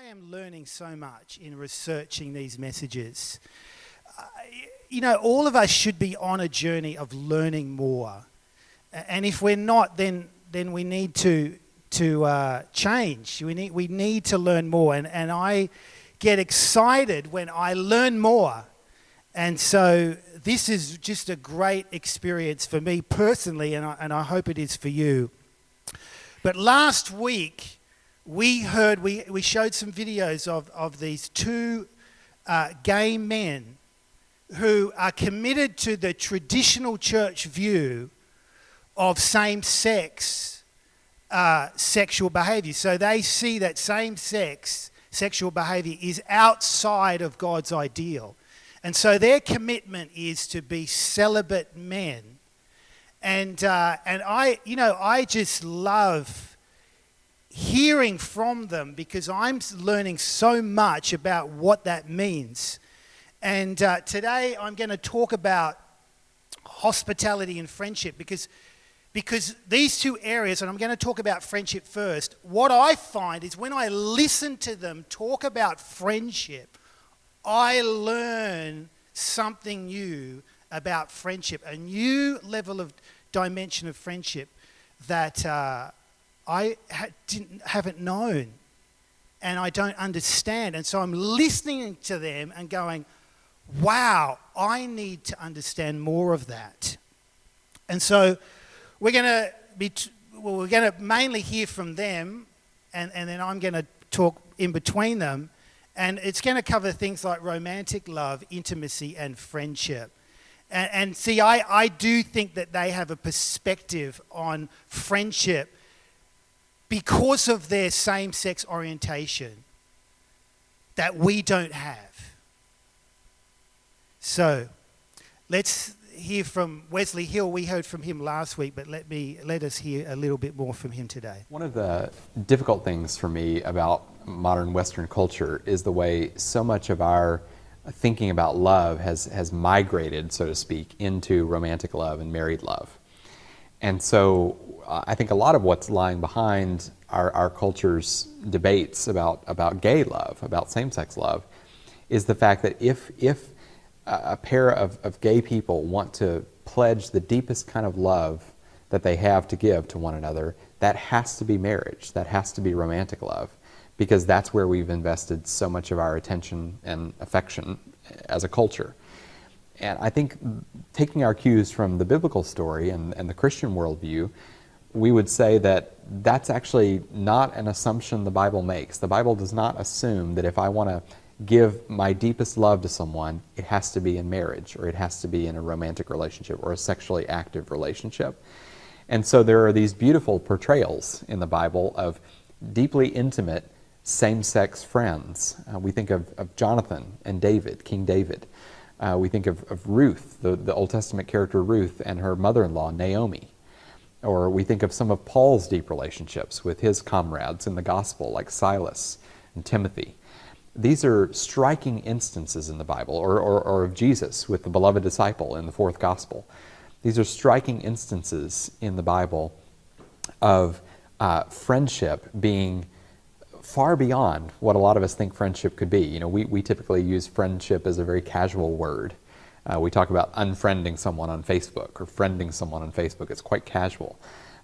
am learning so much in researching these messages. All of us should be on a journey of learning more. And if we're not, then we need to change. We need to learn more. And I get excited when I learn more. And so this is just a great experience for me personally, and I hope it is for you. But last week, we showed some videos of these two gay men who are committed to the traditional church view of same-sex sexual behavior. So they see that same-sex sexual behavior is outside of God's ideal. And so their commitment is to be celibate men. And I just love hearing from them because I'm learning so much about what that means. And today I'm going to talk about hospitality and friendship because these two areas, and I'm going to talk about friendship first, what I find is when I listen to them talk about friendship, I learn something new about friendship, a new level of dimension of friendship that I haven't known and I don't understand. And so I'm listening to them and going, wow, I need to understand more of that. And so we're going to mainly hear from them, and then I'm going to talk in between them. And it's going to cover things like romantic love, intimacy, and friendship. And see, I do think that they have a perspective on friendship because of their same-sex orientation that we don't have. So let's hear from Wesley Hill. We heard from him last week, but let us hear a little bit more from him today. One of the difficult things for me about modern Western culture is the way so much of our thinking about love has migrated, so to speak, into romantic love and married love. And so I think a lot of what's lying behind our culture's debates about gay love, about same-sex love, is the fact that if a pair of gay people want to pledge the deepest kind of love that they have to give to one another, that has to be marriage, that has to be romantic love, because that's where we've invested so much of our attention and affection as a culture. And I think taking our cues from the biblical story and the Christian worldview, we would say that that's actually not an assumption the Bible makes. The Bible does not assume that if I want to give my deepest love to someone, it has to be in marriage, or it has to be in a romantic relationship or a sexually active relationship. And so there are these beautiful portrayals in the Bible of deeply intimate same-sex friends. We think of Jonathan and David, King David. We think of Ruth, the Old Testament character Ruth, and her mother-in-law, Naomi. Or we think of some of Paul's deep relationships with his comrades in the gospel, like Silas and Timothy. These are striking instances in the Bible, or of Jesus with the beloved disciple in the fourth gospel. These are striking instances in the Bible of friendship being far beyond what a lot of us think friendship could be. We typically use friendship as a very casual word. We talk about unfriending someone on Facebook or friending someone on Facebook. It's quite casual.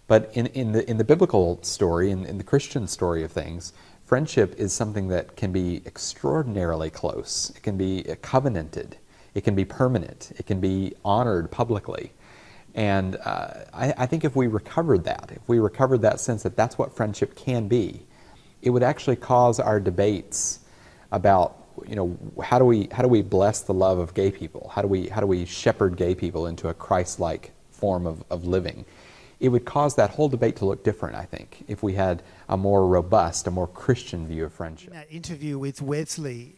But in the biblical story, in the Christian story of things, friendship is something that can be extraordinarily close. It can be covenanted. It can be permanent. It can be honored publicly. And I think if we recovered that sense that that's what friendship can be, it would actually cause our debates about, how do we bless the love of gay people? How do we shepherd gay people into a Christ-like form of living? It would cause that whole debate to look different, I think, if we had a more robust, a more Christian view of friendship. In that interview with Wesley,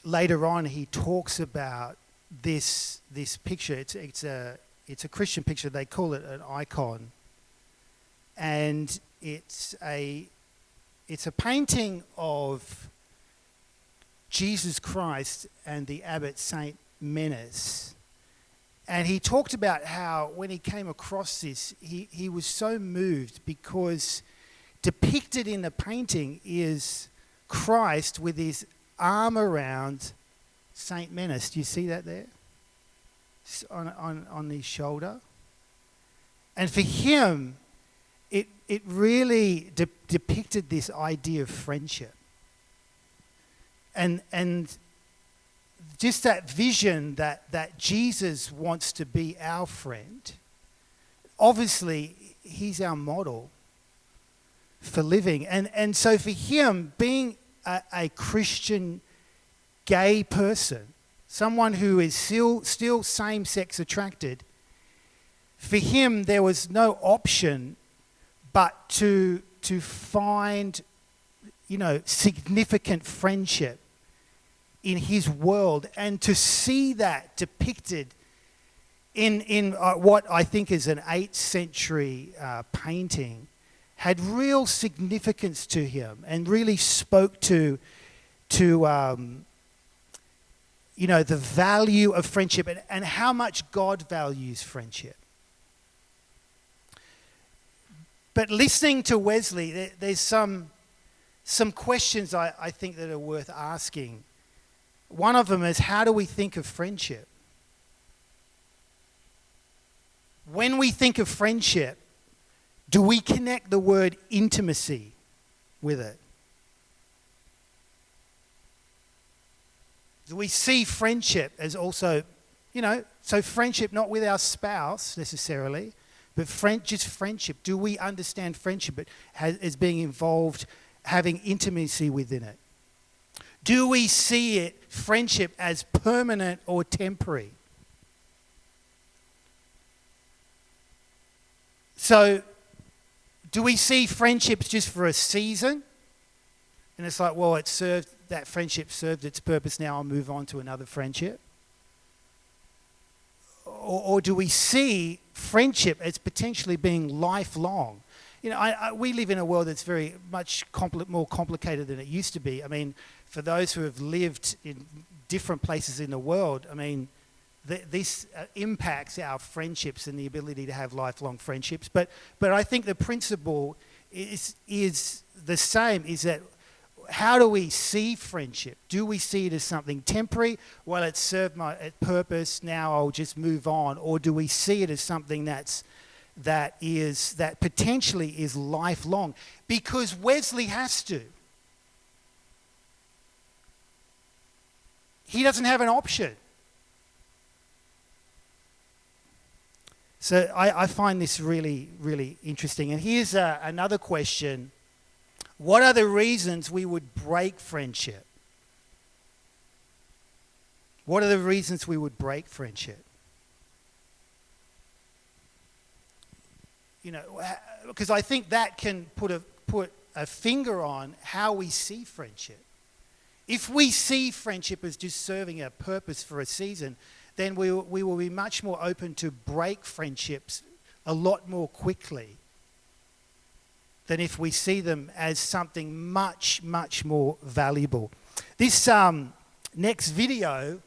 later on he talks about this picture. It's a Christian picture. They call it an icon, and it's a painting of Jesus Christ and the abbot Saint Menace. And he talked about how when he came across this, he was so moved because depicted in the painting is Christ with his arm around Saint Menace. Do you see that there? On his shoulder. And for him, it really depicted this idea of friendship. And just that vision that Jesus wants to be our friend. Obviously, he's our model for living. And so for him, being a Christian gay person, someone who is still same-sex attracted, for him there was no option but to find, significant friendship in his world, and to see that depicted in what I think is an 8th century painting had real significance to him and really spoke to the value of friendship and how much God values friendship. But listening to Wesley, there's some questions I think that are worth asking. One of them is, how do we think of friendship? When we think of friendship, do we connect the word intimacy with it? Do we see friendship as also, so friendship not with our spouse necessarily, but just friendship? Do we understand friendship as being involved, having intimacy within it? Do we see friendship as permanent or temporary? So, do we see friendships just for a season? And it's like, well, that friendship served its purpose, now I'll move on to another friendship? Or do we see friendship as potentially being lifelong? We live in a world that's very much more complicated than it used to be. I mean, for those who have lived in different places in the world, I mean, this impacts our friendships and the ability to have lifelong friendships. But I think the principle is the same, is that how do we see friendship? Do we see it as something temporary? Well, it served my purpose, now I'll just move on. Or do we see it as something that potentially is lifelong? Because Wesley has to. He doesn't have an option. So I find this really, really interesting. And here's another question. What are the reasons we would break friendship? What are the reasons we would break friendship? Because I think that can put a finger on how we see friendship. If we see friendship as just serving a purpose for a season, then we will be much more open to break friendships a lot more quickly than if we see them as something much, much more valuable. This next video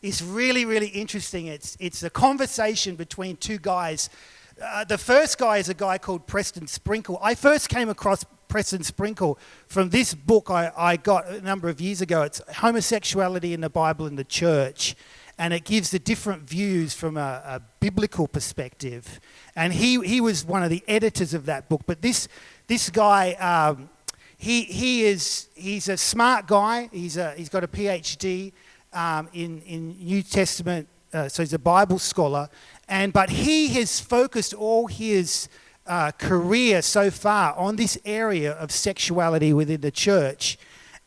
is really, really interesting. It's a conversation between two guys. The first guy is a guy called Preston Sprinkle. I first came across Preston Sprinkle from this book I got a number of years ago. It's Homosexuality in the Bible and the Church. And it gives the different views from a biblical perspective. And he was one of the editors of that book. But this guy, he's a smart guy. He's got a PhD in New Testament, so he's a Bible scholar. But he has focused all his career so far on this area of sexuality within the church.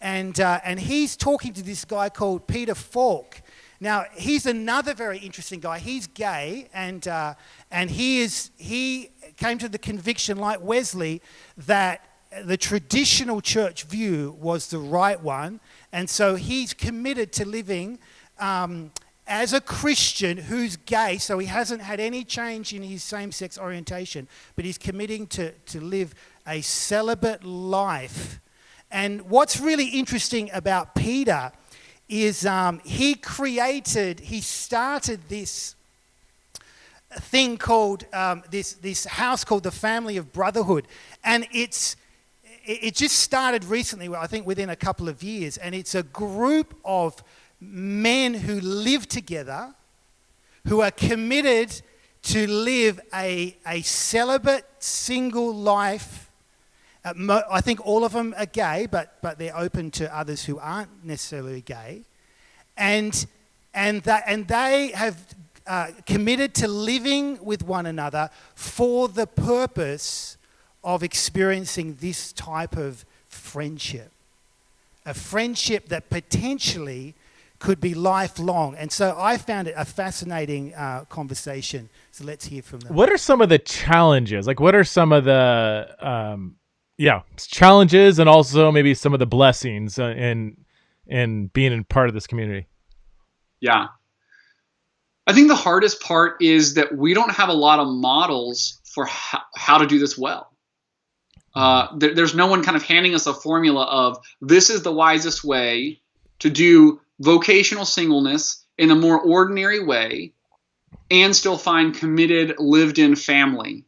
And he's talking to this guy called Peter Falk. Now, he's another very interesting guy. He's gay, and he came to the conviction, like Wesley, that the traditional church view was the right one, and so he's committed to living as a Christian who's gay, so he hasn't had any change in his same-sex orientation, but he's committing to live a celibate life. And what's really interesting about Peter is he started this thing called this house called the Family of Brotherhood, and it just started recently, I think within a couple of years, and it's a group of men who live together, who are committed to live a celibate, single life. I think all of them are gay, but they're open to others who aren't necessarily gay, and they have committed to living with one another for the purpose of experiencing this type of friendship, a friendship that potentially could be lifelong. And so I found it a fascinating conversation. So let's hear from them. What are some of the challenges? Like, what are some of the challenges, and also maybe some of the blessings in being in part of this community? Yeah. I think the hardest part is that we don't have a lot of models for how to do this well. There's no one kind of handing us a formula of this is the wisest way to do vocational singleness in a more ordinary way and still find committed lived-in family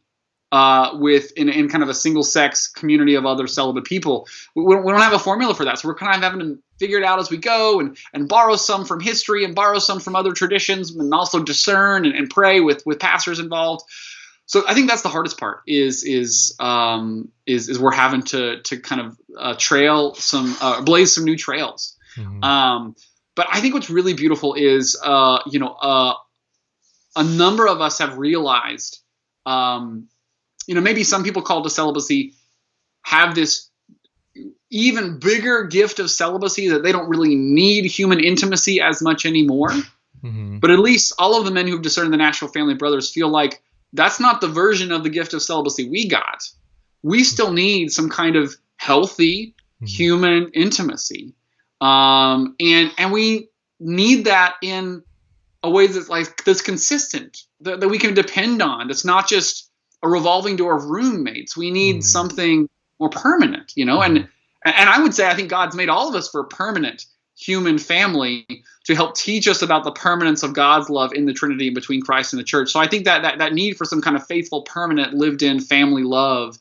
in kind of a single-sex community of other celibate people. We don't have a formula for that, so we're kind of having to figure it out as we go and borrow some from history and borrow some from other traditions, and also discern and pray with pastors involved. So I think that's the hardest part is we're having to kind of blaze some new trails. Mm-hmm. But I think what's really beautiful is a number of us have realized maybe some people called to celibacy have this even bigger gift of celibacy that they don't really need human intimacy as much anymore. Mm-hmm. But at least all of the men who've discerned the natural family of brothers feel like that's not the version of the gift of celibacy we got. We still need some kind of healthy human intimacy. And we need that in a way that's consistent, that we can depend on. That's not just a revolving door of roommates. We need something more permanent, and I would say I think God's made all of us for a permanent human family to help teach us about the permanence of God's love in the Trinity and between Christ and the church. So I think that need for some kind of faithful, permanent, lived-in family love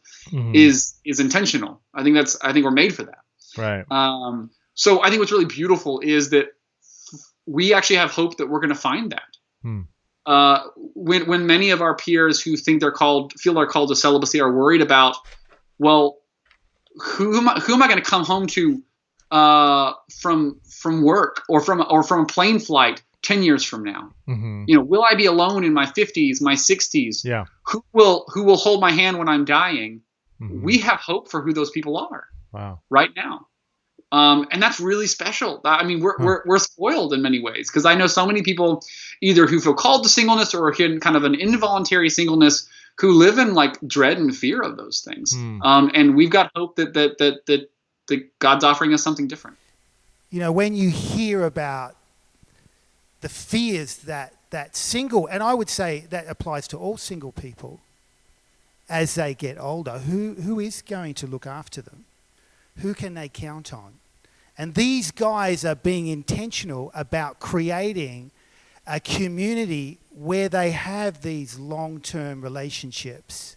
is intentional. I think we're made for that. Right. So I think what's really beautiful is that we actually have hope that we're going to find that. When many of our peers who feel they're called to celibacy are worried about, well, who am I going to come home to from work or from a plane flight 10 years from now? Mm-hmm. Will I be alone in my 50s, my 60s? Yeah. Who will hold my hand when I'm dying? Mm-hmm. We have hope for who those people are. Wow. Right now. And that's really special. I mean, we're spoiled in many ways, because I know so many people either who feel called to singleness or in kind of an involuntary singleness who live in like dread and fear of those things. And we've got hope that God's offering us something different. When you hear about the fears that single, and I would say that applies to all single people as they get older, who is going to look after them? Who can they count on? And these guys are being intentional about creating a community where they have these long-term relationships.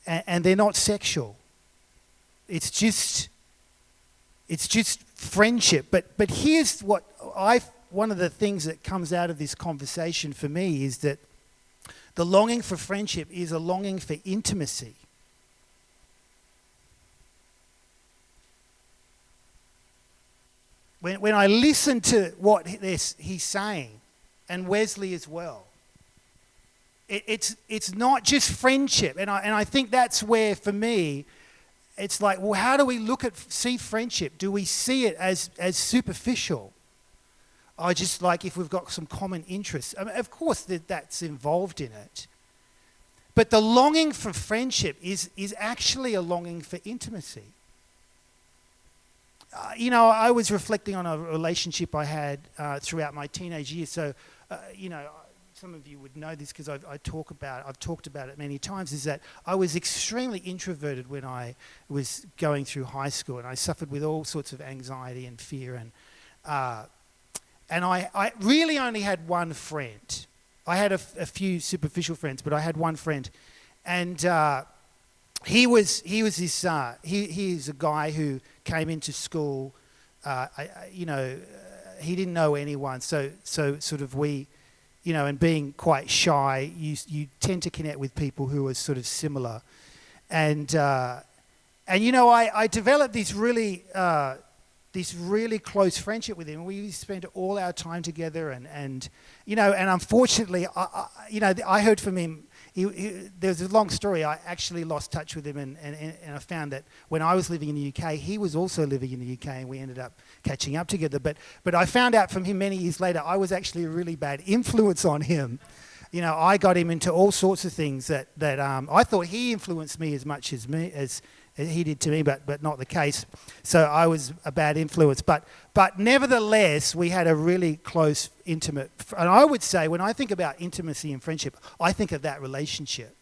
And they're not sexual. It's just friendship. But here's one of the things that comes out of this conversation for me is that the longing for friendship is a longing for intimacy. When I listen to what he's saying, and Wesley as well, it's not just friendship, and I think that's where for me, it's like, well, how do we see friendship? Do we see it as superficial? Or just like if we've got some common interests? I mean, of course that's involved in it, but the longing for friendship is actually a longing for intimacy. I was reflecting on a relationship I had throughout my teenage years. So, some of you would know this because I've talked about it many times, is that I was extremely introverted when I was going through high school, and I suffered with all sorts of anxiety and fear, and I really only had one friend. I had a few superficial friends, but I had one friend, and he is a guy who came into school. He didn't know anyone, so sort of we, and being quite shy, you tend to connect with people who are sort of similar, and I developed this really close friendship with him. We spent all our time together, and unfortunately, I heard from him. There's a long story. I actually lost touch with him, and I found that when I was living in the UK, he was also living in the UK, and we ended up catching up together. But I found out from him many years later, I was actually a really bad influence on him. I got him into all sorts of things that I thought he influenced me as much as he did to me, but not the case. So I was a bad influence. But nevertheless, we had a really close, intimate... And I would say, when I think about intimacy and friendship, I think of that relationship.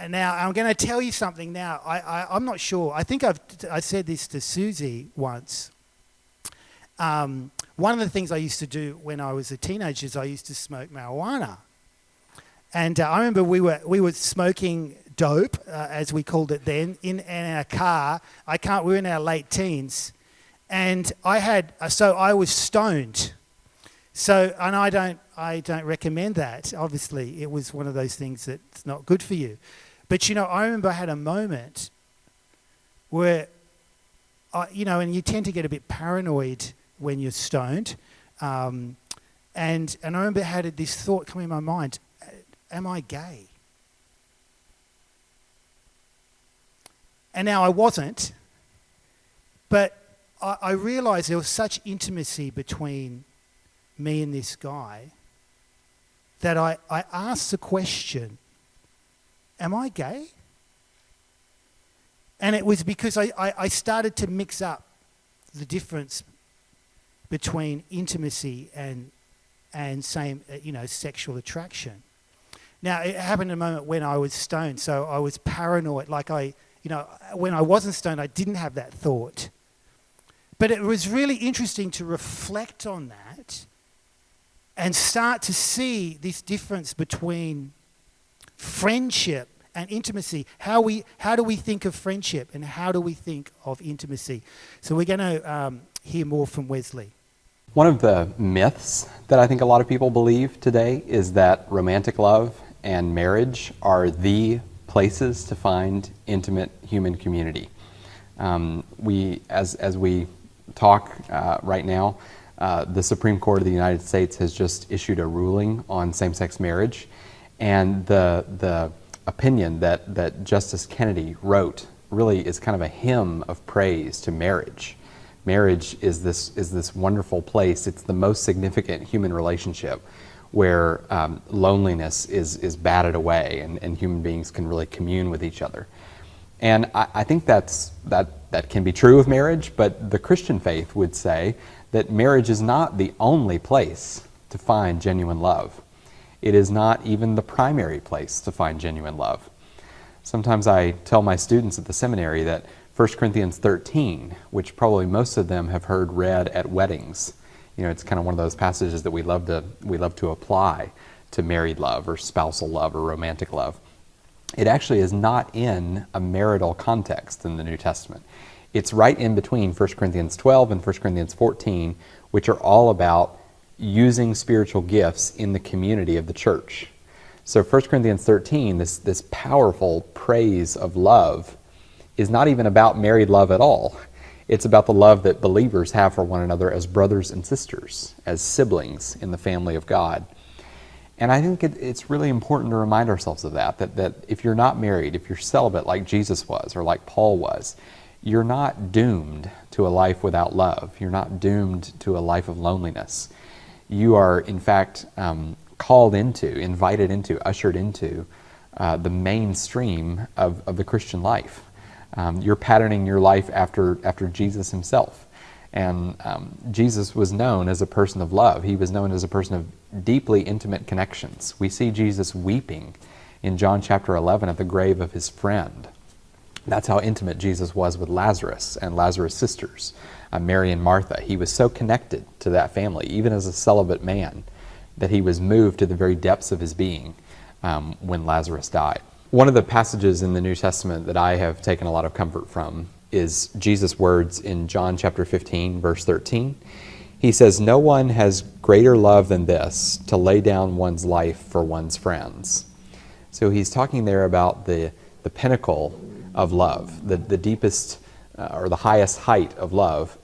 Now, I'm going to tell you something now. I'm not sure. I think I said this to Susie once. One of the things I used to do when I was a teenager is I used to smoke marijuana. And I remember we were smoking dope, as we called it then, in our car. We were in our late teens, and I was stoned. So, and I don't recommend that. Obviously, it was one of those things that's not good for you. But I remember I had a moment where, and you tend to get a bit paranoid when you're stoned, and I remember I had this thought come in my mind: am I gay? And now I wasn't, but I realized there was such intimacy between me and this guy that I asked the question, am I gay? And it was because I started to mix up the difference between intimacy and same, sexual attraction. Now, it happened in a moment when I was stoned, so I was paranoid, when I wasn't stoned, I didn't have that thought. But it was really interesting to reflect on that and start to see this difference between friendship and intimacy. How do we think of friendship and how do we think of intimacy? So we're going to hear more from Wesley. One of the myths that I think a lot of people believe today is that romantic love and marriage are the places to find intimate human community. As we talk right now, the Supreme Court of the United States has just issued a ruling on same-sex marriage, and the opinion that Justice Kennedy wrote really is kind of a hymn of praise to marriage. Marriage is this wonderful place. It's the most significant human relationship where loneliness is batted away and human beings can really commune with each other. And I think that can be true of marriage, but the Christian faith would say that marriage is not the only place to find genuine love. It is not even the primary place to find genuine love. Sometimes I tell my students at the seminary that 1 Corinthians 13, which probably most of them have heard read at weddings, it's kind of one of those passages that we love to apply to married love or spousal love or romantic love. It actually is not in a marital context in the New Testament. It's right in between 1 Corinthians 12 and 1 Corinthians 14, which are all about using spiritual gifts in the community of the church. So 1 Corinthians 13, this powerful praise of love, is not even about married love at all. It's about the love that believers have for one another as brothers and sisters, as siblings in the family of God. And I think it's really important to remind ourselves of that if you're not married, if you're celibate like Jesus was or like Paul was, you're not doomed to a life without love. You're not doomed to a life of loneliness. You are, in fact, called into, invited into, ushered into the mainstream of the Christian life. You're patterning your life after Jesus himself. And Jesus was known as a person of love. He was known as a person of deeply intimate connections. We see Jesus weeping in John chapter 11 at the grave of his friend. That's how intimate Jesus was with Lazarus and Lazarus' sisters, Mary and Martha. He was so connected to that family, even as a celibate man, that he was moved to the very depths of his being when Lazarus died. One of the passages in the New Testament that I have taken a lot of comfort from is Jesus' words in John chapter 15, verse 13. He says, "No one has greater love than this, to lay down one's life for one's friends." So he's talking there about the pinnacle of love, the deepest or the highest height of love.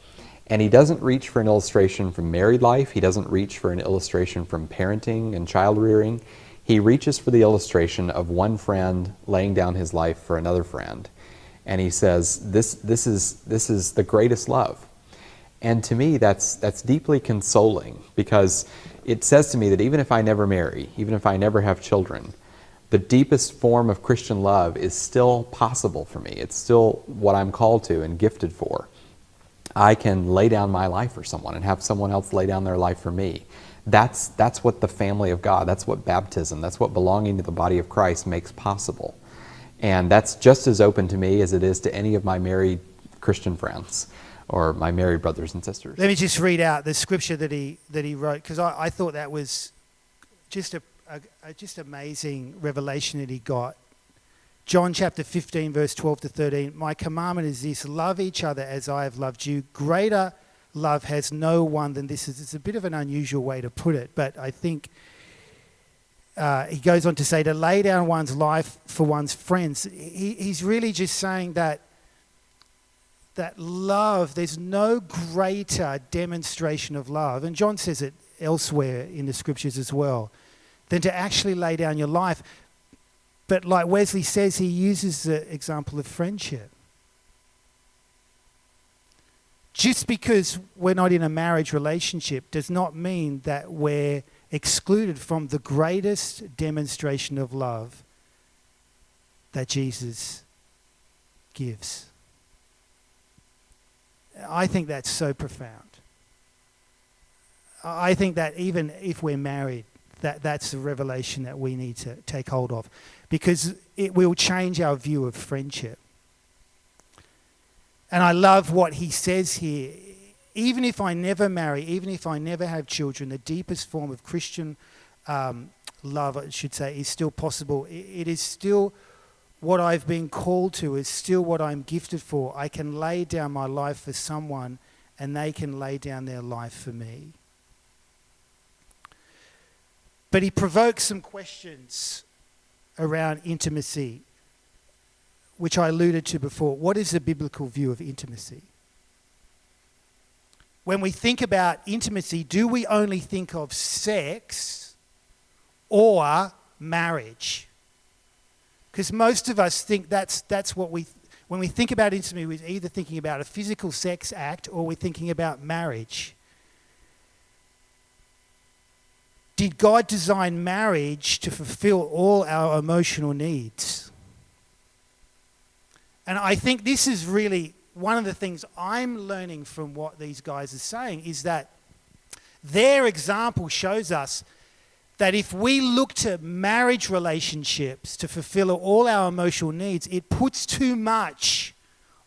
And he doesn't reach for an illustration from married life. He doesn't reach for an illustration from parenting and child rearing. He reaches for the illustration of one friend laying down his life for another friend. And he says, this is the greatest love. And to me, that's deeply consoling, because it says to me that even if I never marry, even if I never have children, the deepest form of Christian love is still possible for me. It's still what I'm called to and gifted for. I can lay down my life for someone and have someone else lay down their life for me. That's what the family of God, that's what baptism, that's what belonging to the body of Christ makes possible. And that's just as open to me as it is to any of my married Christian friends or my married brothers and sisters. Let me just read out the scripture that he wrote, because I thought that was just a just amazing revelation that he got. John chapter 15, verse 12 to 13. "My commandment is this, love each other as I have loved you. Greater love has no one than this." It's a bit of an unusual way to put it, but I think he goes on to say to lay down one's life for one's friends. He's really just saying that love, there's no greater demonstration of love, and John says it elsewhere in the scriptures as well, than to actually lay down your life. But like Wesley says, he uses the example of friendship. Just because we're not in a marriage relationship does not mean that we're excluded from the greatest demonstration of love that Jesus gives. I think that's so profound. I think that even if we're married, that's the revelation that we need to take hold of, because it will change our view of friendship. And I love what he says here. Even if I never marry, even if I never have children, the deepest form of Christian love, I should say, is still possible. It is still what I've been called to, is still what I'm gifted for. I can lay down my life for someone and they can lay down their life for me. But he provokes some questions around intimacy, which I alluded to before. What is the biblical view of intimacy? When we think about intimacy, do we only think of sex or marriage? Because most of us think that's what when we think about intimacy, we're either thinking about a physical sex act or we're thinking about marriage. Did God design marriage to fulfill all our emotional needs? And I think this is really one of the things I'm learning from what these guys are saying, is that their example shows us that if we look to marriage relationships to fulfill all our emotional needs, it puts too much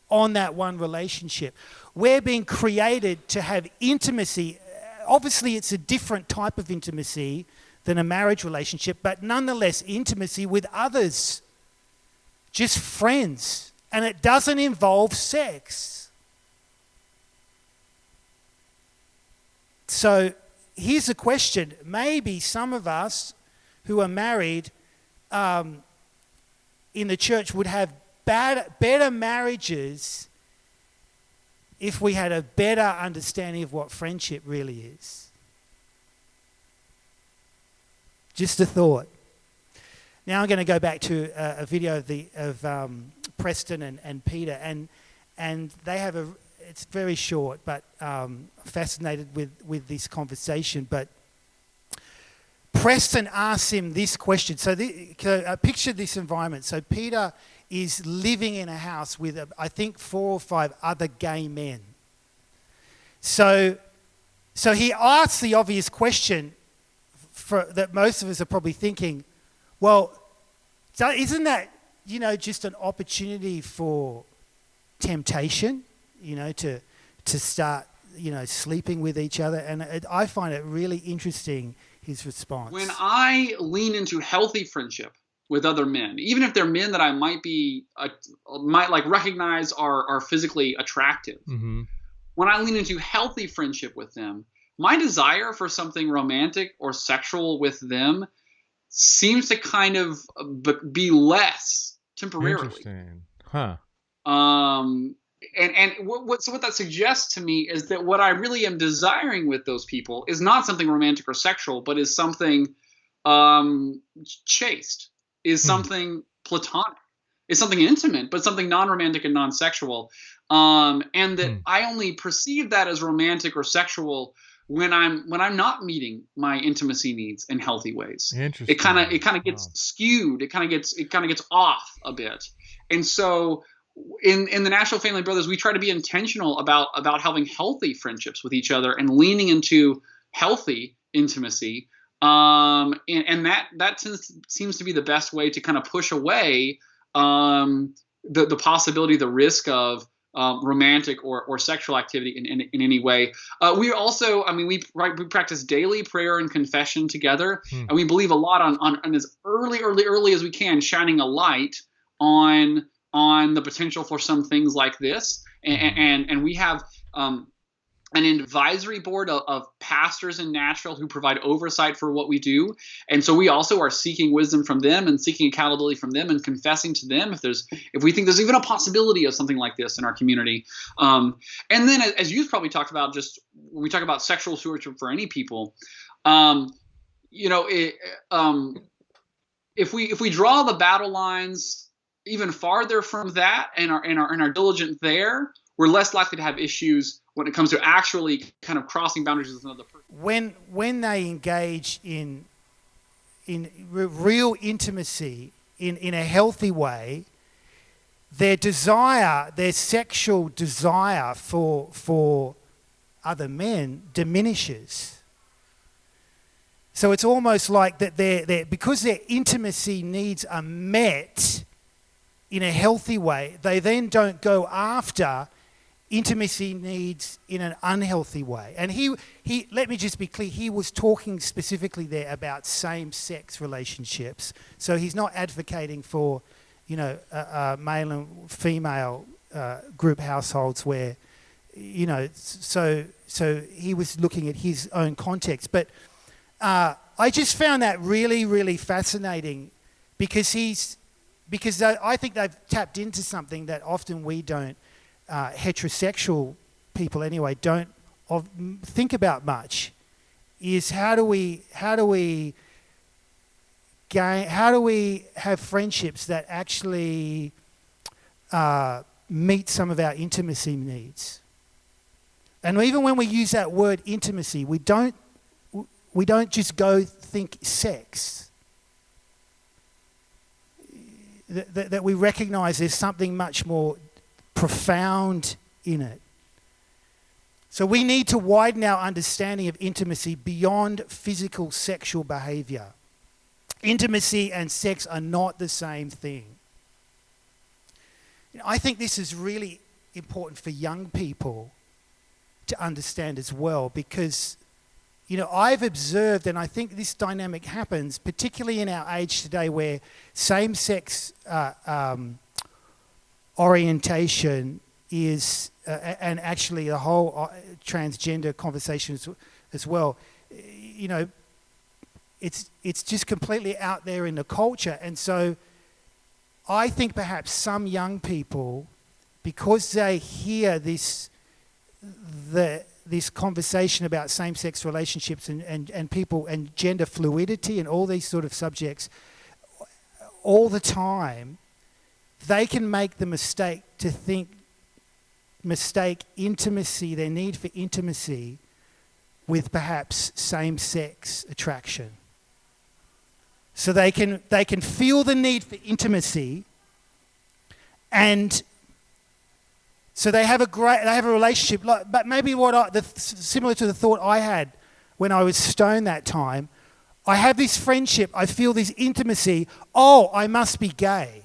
on that one relationship. We're being created to have intimacy. Obviously, it's a different type of intimacy than a marriage relationship, but nonetheless, intimacy with others, just friends, and it doesn't involve sex. So here's a question. Maybe some of us who are married in the church would have better marriages if we had a better understanding of what friendship really is. Just a thought. Now I'm going to go back to a video of Preston and Peter, and they have it's very short, but fascinated with this conversation. But Preston asks him this question. So picture this environment. So Peter is living in a house with, I think, 4 or 5 other gay men. So he asks the obvious question that most of us are probably thinking, well, isn't that, just an opportunity for temptation, to start, sleeping with each other? And I find it really interesting his response. When I lean into healthy friendship with other men, even if they're men that I might like recognize are physically attractive, when I lean into healthy friendship with them, my desire for something romantic or sexual with them seems to kind of be less temporarily. Interesting. Huh. And what that suggests to me is that what I really am desiring with those people is not something romantic or sexual, but is something chaste, is something platonic, is something intimate, but something non-romantic and non-sexual. And that I only perceive that as romantic or sexual when I'm not meeting my intimacy needs in healthy ways. Interesting. It kind of gets skewed. It kind of gets off a bit. And so in the National Family Brothers, we try to be intentional about having healthy friendships with each other and leaning into healthy intimacy. And that seems to be the best way to kind of push away the possibility, the risk of romantic or sexual activity in any way. We also, we practice daily prayer and confession together, and we believe a lot on as early as we can, shining a light on the potential for some things like this. And we have an advisory board of pastors in Nashville who provide oversight for what we do. And so we also are seeking wisdom from them and seeking accountability from them and confessing to them if we think there's even a possibility of something like this in our community. And then, as you've probably talked about, just when we talk about sexual stewardship for any people, if we draw the battle lines even farther from that and are diligent there, we're less likely to have issues when it comes to actually kind of crossing boundaries with another person. When they engage in real intimacy in a healthy way, their sexual desire for other men diminishes. So it's almost like that they're because their intimacy needs are met in a healthy way, they then don't go after intimacy needs in an unhealthy way. And he let me just be clear, he was talking specifically there about same-sex relationships. So he's not advocating for, male and female group households where, so he was looking at his own context. But I just found that really, really fascinating because I think they've tapped into something that often we don't, heterosexual people anyway, don't think about much, is how do we have friendships that actually meet some of our intimacy needs. And even when we use that word intimacy, we don't just go think sex. That we recognize there's something much more profound in it. So we need to widen our understanding of intimacy beyond physical sexual behavior. Intimacy and sex are not the same thing. I think this is really important for young people to understand as well, because I've observed, and I think this dynamic happens particularly in our age today, where same-sex orientation is, and actually the whole transgender conversation as well, it's just completely out there in the culture. And so I think perhaps some young people, because they hear this conversation about same-sex relationships and people and gender fluidity and all these sort of subjects all the time, they can make the mistake to mistake intimacy, their need for intimacy, with perhaps same-sex attraction. So they can feel the need for intimacy, and so they have a relationship, but maybe similar to the thought I had when I was stoned that time. I have this friendship, I feel this intimacy. Oh, I must be gay.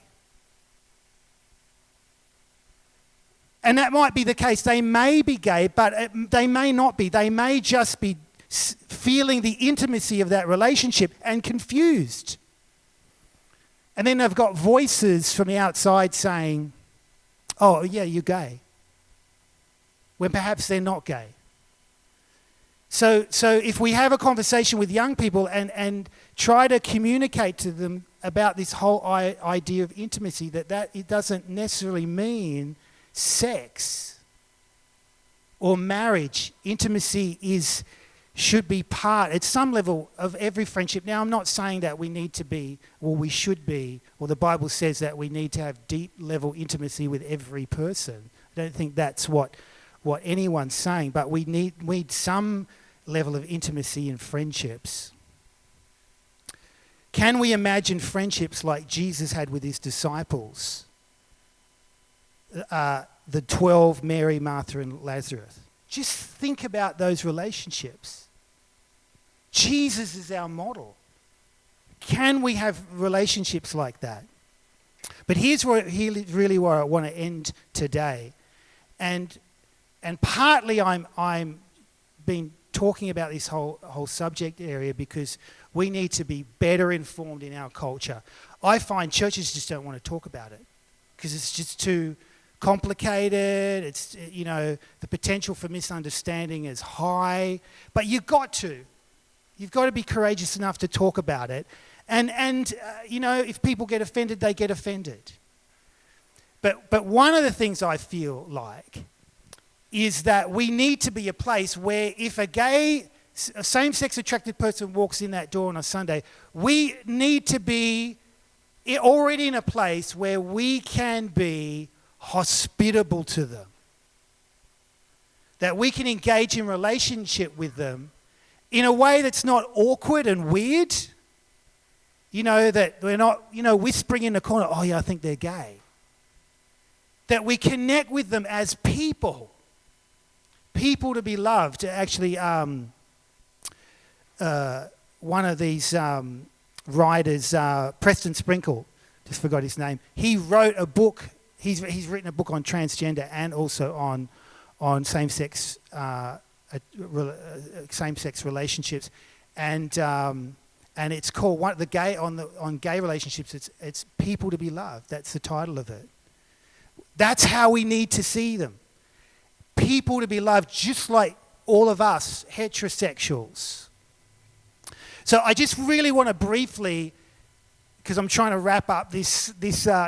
And that might be the case. They may be gay, but they may not be. They may just be feeling the intimacy of that relationship and confused. And then they've got voices from the outside saying, oh, yeah, you're gay, when perhaps they're not gay. So if we have a conversation with young people and try to communicate to them about this whole idea of intimacy, that it doesn't necessarily mean sex or marriage. Intimacy should be part, at some level, of every friendship. Now, I'm not saying that we need to be, or we should be, or the Bible says that we need to have deep level intimacy with every person. I don't think that's what anyone's saying, but we need some level of intimacy in friendships. Can we imagine friendships like Jesus had with his disciples? The 12, Mary, Martha, and Lazarus. Just think about those relationships. Jesus is our model. Can we have relationships like that? But here's really where I want to end today. And partly I'm been talking about this whole subject area because we need to be better informed in our culture. I find churches just don't want to talk about it because it's just too complicated. It's, the potential for misunderstanding is high. But you've got to be courageous enough to talk about it. And if people get offended, they get offended. But one of the things I feel like is that we need to be a place where if a same-sex attracted person walks in that door on a Sunday, we need to be already in a place where we can be hospitable to them. That we can engage in relationship with them in a way that's not awkward and weird. That we're not, whispering in the corner, oh yeah, I think they're gay. That we connect with them as people to be loved. Actually, one of these writers, Preston Sprinkle, just forgot his name, he wrote a book. He's written a book on transgender and also on same-sex relationships, and it's called on gay relationships. It's People to be Loved. That's the title of it. That's how we need to see them. People to be loved, just like all of us heterosexuals. So I just really want to briefly, because I'm trying to wrap up this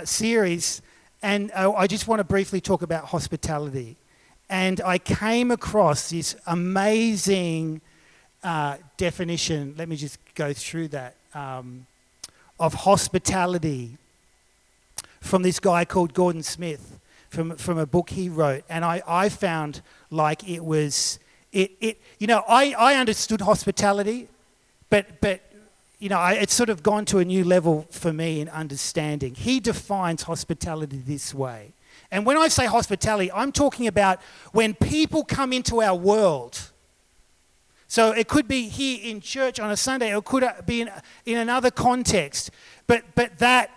series, and I just want to briefly talk about hospitality. And I came across this amazing definition, let me just go through that, of hospitality from this guy called Gordon Smith, from a book he wrote. And I found like it was, I understood hospitality, but it's sort of gone to a new level for me in understanding. He defines hospitality this way. And when I say hospitality, I'm talking about when people come into our world. So it could be here in church on a Sunday, or it could be in another context. But that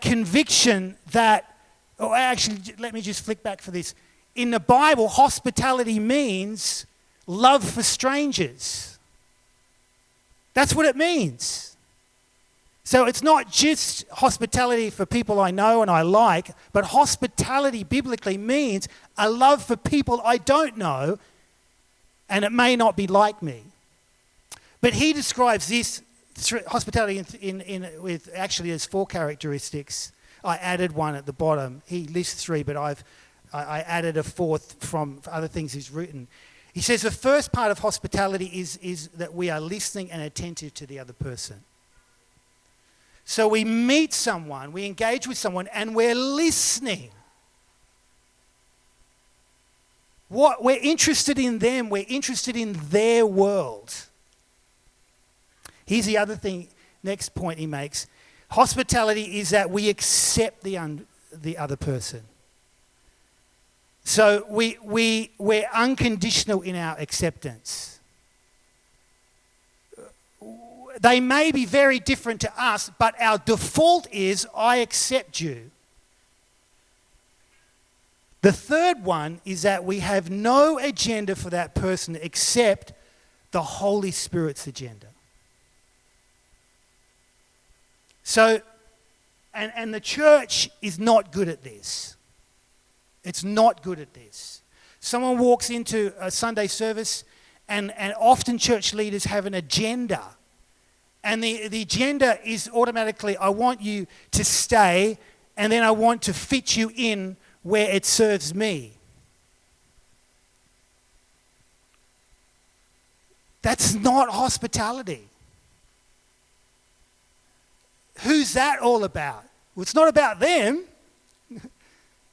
conviction let me just flick back for this. In the Bible, hospitality means love for strangers. That's what it means. So it's not just hospitality for people I know and I like, but hospitality biblically means a love for people I don't know, and it may not be like me. But he describes this hospitality with actually there's 4 characteristics. I added one at the bottom. He lists 3, but I added a 4th from other things he's written. He says the first part of hospitality is that we are listening and attentive to the other person. So we meet someone, we engage with someone, and we're listening. We're interested in them, we're interested in their world. Here's the other thing, next point he makes. Hospitality is that we accept the other person. So we're unconditional in our acceptance. They may be very different to us, but our default is, I accept you. The third one is that we have no agenda for that person except the Holy Spirit's agenda. So, and the church is not good at this. It's not good at this. Someone walks into a Sunday service, and often church leaders have an agenda. And the agenda is automatically, I want you to stay, and then I want to fit you in where it serves me. That's not hospitality. Who's that all about? Well, it's not about them.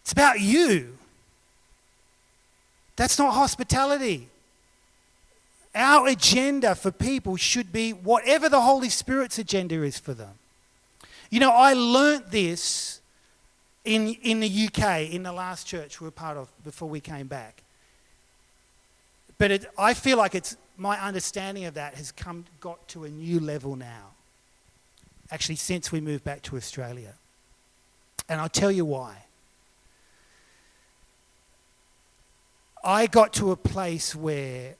It's about you. That's not hospitality. Our agenda for people should be whatever the Holy Spirit's agenda is for them. You know, I learnt this in the UK, in the last church we were part of before we came back. But I feel like my understanding of that has got to a new level now. Actually, since we moved back to Australia. And I'll tell you why. I got to a place where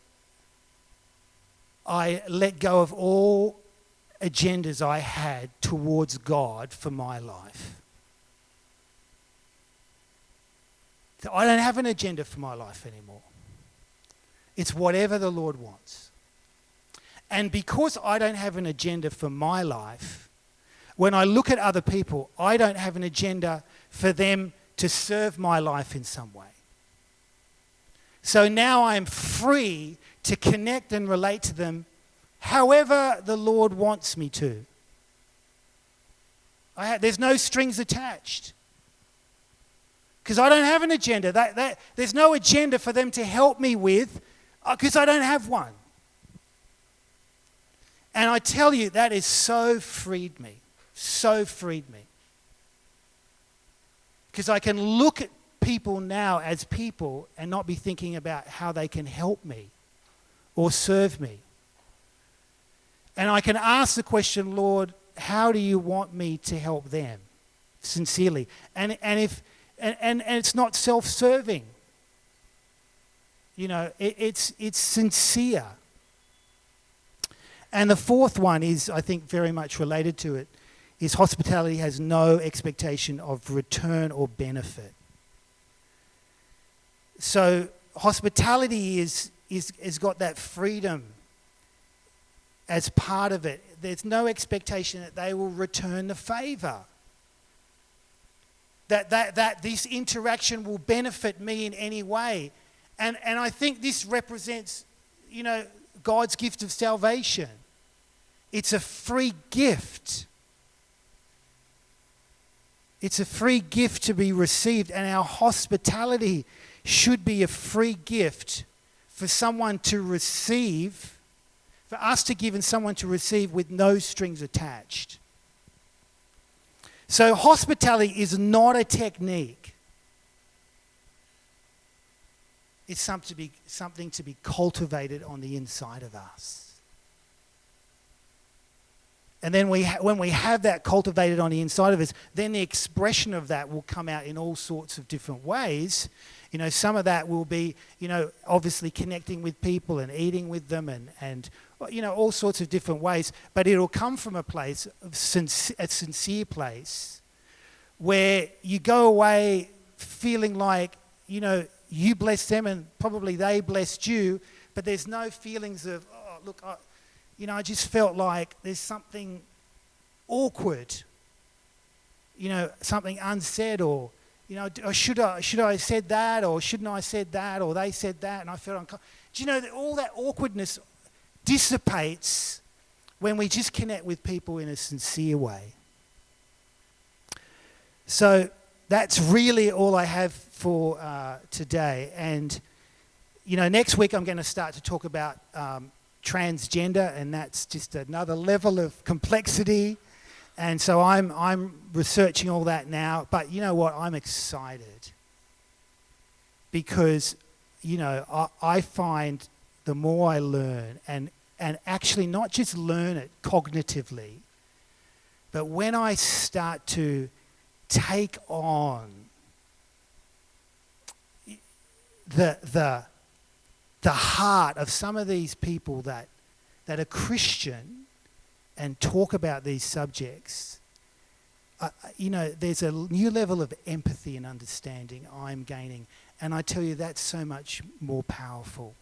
I let go of all agendas I had towards God for my life. So I don't have an agenda for my life anymore. It's whatever the Lord wants. And because I don't have an agenda for my life, when I look at other people, I don't have an agenda for them to serve my life in some way. So now I'm free to connect and relate to them however the Lord wants me to. There's no strings attached. Because I don't have an agenda. There's no agenda for them to help me with because I don't have one. And I tell you, that has so freed me. So freed me. Because I can look at people now as people and not be thinking about how they can help me or serve me. And I can ask the question, Lord, how do you want me to help them? Sincerely. And it's not self-serving. You know, it's sincere. And the fourth one is, I think, very much related to it, is hospitality has no expectation of return or benefit. So hospitality is got that freedom as part of it. There's no expectation that they will return the favor. That this interaction will benefit me in any way. And I think this represents, you know, God's gift of salvation. It's a free gift. It's a free gift to be received, and our hospitality should be a free gift for someone to receive, for us to give and someone to receive with no strings attached. So hospitality is not a technique. It's something to be cultivated on the inside of us. And then when we have that cultivated on the inside of us, then the expression of that will come out in all sorts of different ways. You know, some of that will be, you know, obviously connecting with people and eating with them and you know, all sorts of different ways. But it'll come from a place of a sincere place where you go away feeling like, you know, you blessed them and probably they blessed you, but there's no feelings of, oh, look, I just felt like there's something awkward, you know, something unsaid, or, you know, or should I have said that, or shouldn't I have said that, or they said that, and I felt uncomfortable. Do you know that all that awkwardness dissipates when we just connect with people in a sincere way? So that's really all I have for today. And, you know, next week I'm going to start to talk about transgender, and that's just another level of complexity. And so I'm researching all that now. But you know what? I'm excited because, you know, I find the more I learn, and actually not just learn it cognitively, but when I start to take on the the heart of some of these people that are Christian and talk about these subjects, there's a new level of empathy and understanding I'm gaining. And I tell you, that's so much more powerful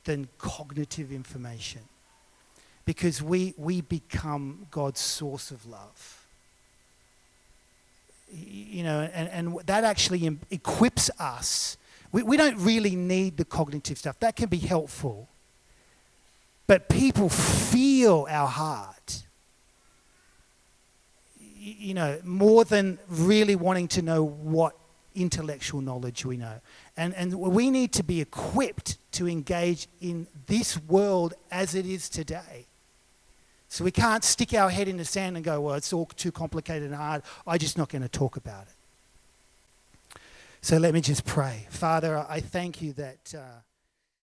than cognitive information, because we become God's source of love. And that actually equips us. We don't really need the cognitive stuff. That can be helpful. But people feel our heart, more than really wanting to know what intellectual knowledge we know. And we need to be equipped to engage in this world as it is today. So we can't stick our head in the sand and go, well, it's all too complicated and hard. I'm just not going to talk about it. So let me just pray. Father, I thank you that...